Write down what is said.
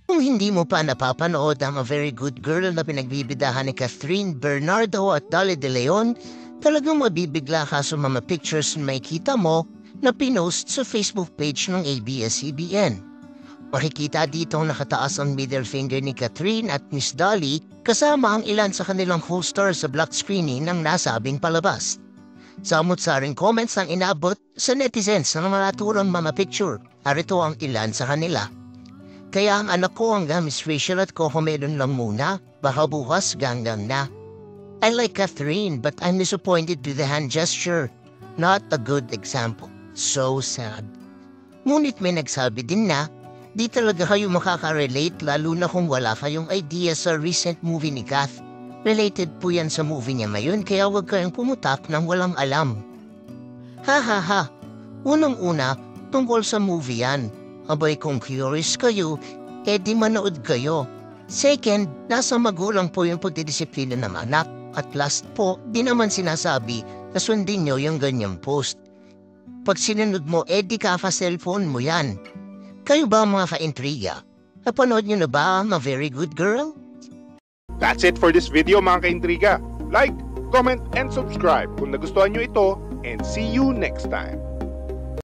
Kung hindi mo pa napapanood ang A Very Good Girl na pinagbibidahan ni Catherine Bernardo at Dolly De Leon, talagang mabibigla ka sa mga pictures na makikita mo na pinost sa Facebook page ng ABS-CBN. Makikita dito nakataas ang middle finger ni Catherine at Miss Dolly kasama ang ilan sa kanilang co-stars sa black screening ng nasabing palabas. Samot-saring comments ang inabot sa netizens na naturang mga picture, arito ang ilan sa kanila. Kaya ang anak ko hanggang Miss Rachel at Coco Melon lang muna, baka bukas ganggang na. I like Catherine but I'm disappointed with the hand gesture. Not a good example. So sad. Ngunit may nagsabi din na, di talaga kayo makaka-relate lalo na kung wala kayong idea sa recent movie ni Kath. Related po yan sa movie niya ngayon kaya huwag kayong pumutak ng walang alam. Ha ha ha. Unang-una, tungkol sa movie yan. Abay kung curious kayo, di manood kayo. Second, nasa magulang po yung pagdidisiplina ng anak. At last po, di naman sinasabi na sundin nyo yung ganyang post. Pag sinunod mo, di ka-cellphone mo yan. Kayo ba mga ka-intriga? Napanood nyo na ba ang A Very Good Girl? That's it for this video mga ka-intriga. Like, comment, and subscribe kung nagustuhan nyo ito and see you next time.